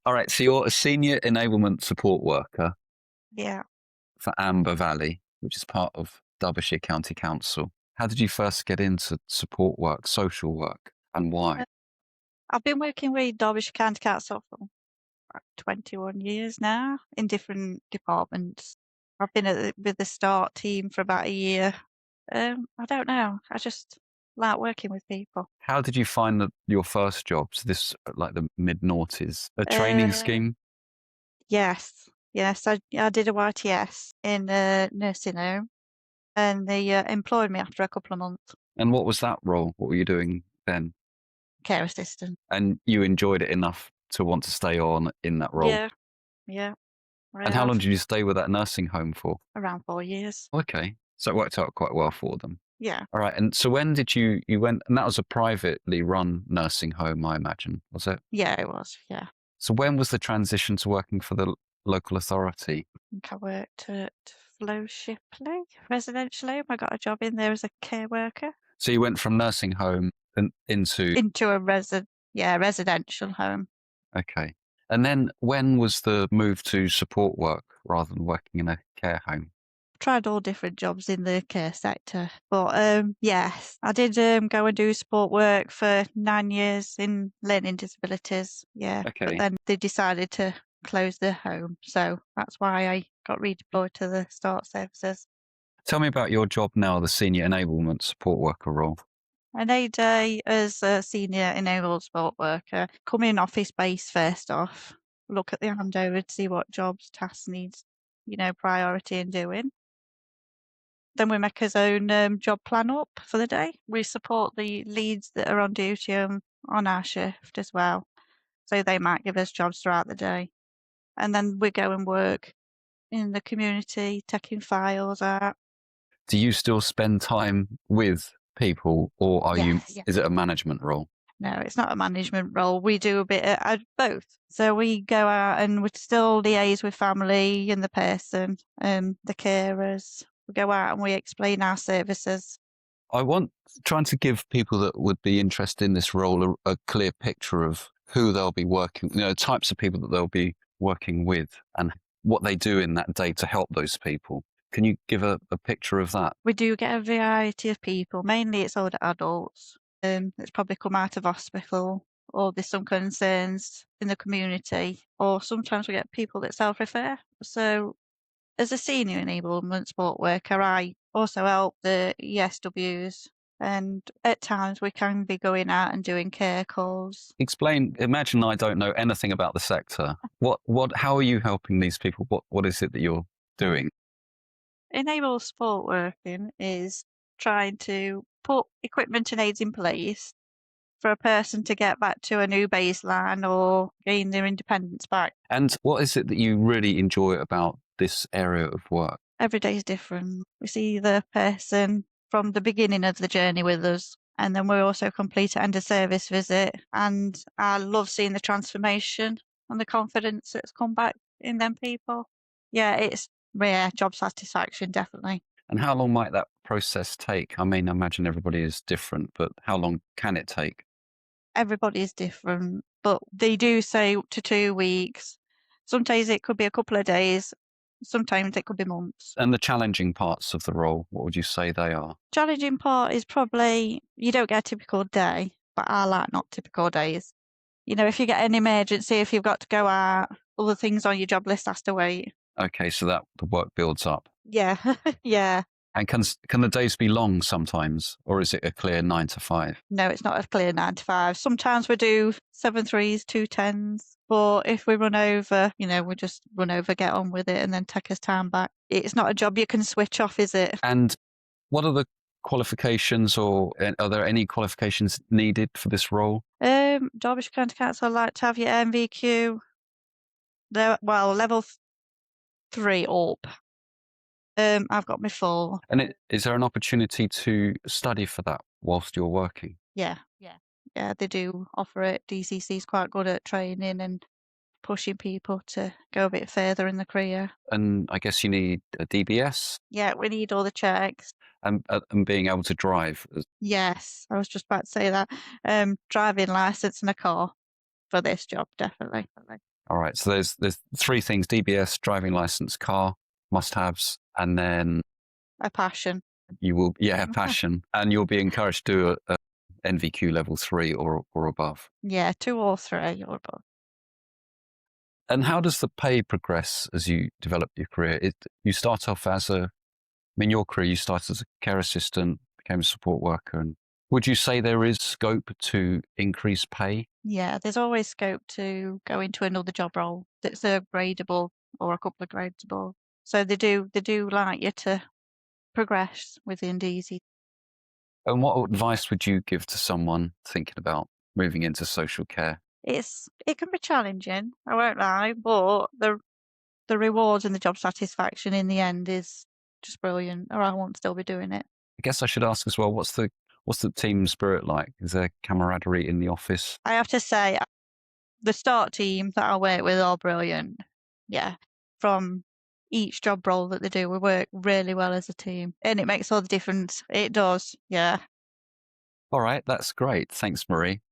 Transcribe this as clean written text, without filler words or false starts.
All right, so you're a Senior Enablement Support Worker Yeah. for Amber Valley, which is part of Derbyshire County Council. How did you first get into support work, social work, and why? Uh, I've been working with Derbyshire County Council for about 21 years now in different departments. I've been with the start team for about a year. I don't know. I just like working with people. How did you find your first job? So this, like the mid-noughties, a training Uh, scheme? yes. Yes, I did a YTS in a nursing home and they employed me after a couple of months. And what was that role? What were you doing then? Care assistant. And you enjoyed it enough to want to stay on in that role? Yeah, yeah, I And how long have. did you stay with that nursing home for? Around 4 years. Okay, so it worked out quite well for them. Yeah. All right, and so when did you went? And that was a privately run nursing home, I imagine, was it? Yeah, it was. Yeah. So when was the transition to working for the local authority? I think I worked at Flow Shipley residential home. I got a job in there as a care worker So you went from nursing home and into into a residential home. okay, and then when was the move to support work rather than working in a care home? Tried all different jobs in the care sector, but yes, I did go and do support work for 9 years in learning disabilities. Yeah, but Okay, then they decided to close the home, so that's why I got redeployed to the start services. tell me about your job now, the Senior Enablement Support Worker role. An A-day as a senior enabled support worker, come in office based first off, look at the handover to see what jobs, tasks needs, priority in doing. Then we make our own job plan up for the day. We support the leads that are on duty on our shift as well. So they might give us jobs throughout the day. And then we go and work in the community, taking files out. Do you still spend time with people, or Yes. is it a management role? No, it's not a management role. We do a bit of both. So we go out and we still liaise with family and the person and the carers. We go out and we explain our services. I want trying to give people that would be interested in this role a clear picture of who they'll be working, types of people that they'll be working with and what they do in that day to help those people. Can you give a picture of that? We do get a variety of people. Mainly it's older adults that's probably come out of hospital or there's some concerns in the community, or sometimes we get people that self-refer. So as a senior enablement support worker, I also help the ESWs, and at times we can be going out and doing care calls. Imagine I don't know anything about the sector. How are you helping these people? What is it that you're doing? Enable support working is trying to put equipment and aids in place for a person to get back to a new baseline or gain their independence back. And what is it that you really enjoy about this area of work? Every day is different. We see the person from the beginning of the journey with us, and then we also complete an end of service visit. And I love seeing the transformation and the confidence that's come back in them people. Yeah, it's rare job satisfaction, definitely. And how long might that process take? I mean, I imagine everybody is different, but how long can it take? Everybody is different, but they do say up to 2 weeks. Some days it could be a couple of days, sometimes it could be months. And the challenging parts of the role, what would you say they are? Challenging part is probably you don't get a typical day, but I like not typical days. If you get an emergency, if you've got to go out, other things on your job list has to wait. Okay, so that the work builds up. Yeah, yeah. And can the days be long sometimes, or is it a clear 9 to 5? No, it's not a clear 9 to 5. Sometimes we do 7 3s, 2 10s, but if we run over, we just run over, get on with it, and then take us time back. It's not a job you can switch off, is it? And what are the qualifications, or are there any qualifications needed for this role? Derbyshire County Council like to have your NVQ, level 3 up. I've got my 4. And is there an opportunity to study for that whilst you're working? Yeah, yeah. Yeah, they do offer it. DCC is quite good at training and pushing people to go a bit further in the career. And I guess you need a DBS Yeah, we need all the checks. and being able to drive. Yes, I was just about to say that. Driving license and a car for this job, definitely. All right. So there's three things: DBS, driving license, car, must-haves, and then A passion. you will, yeah, passion, and you'll be encouraged to do a NVQ level 3 or above. Yeah, 2 or 3 or above. And how does the pay progress as you develop your career? You start off as I mean, your career, you started as a care assistant, became a support worker, and would you say there is scope to increase pay? Yeah, there's always scope to go into another job role that's a gradable or a couple of grades above. So they do like you to progress within DZ. And what advice would you give to someone thinking about moving into social care? It can be challenging, I won't lie, but the rewards and the job satisfaction in the end is just brilliant, or I won't still be doing it. I guess I should ask as well, what's the team spirit like? Is there camaraderie in the office? I have to say, the start team that I work with are brilliant. Yeah, from each job role that they do, we work really well as a team, and it makes all the difference. It does, yeah. All right, that's great. Thanks, Marie.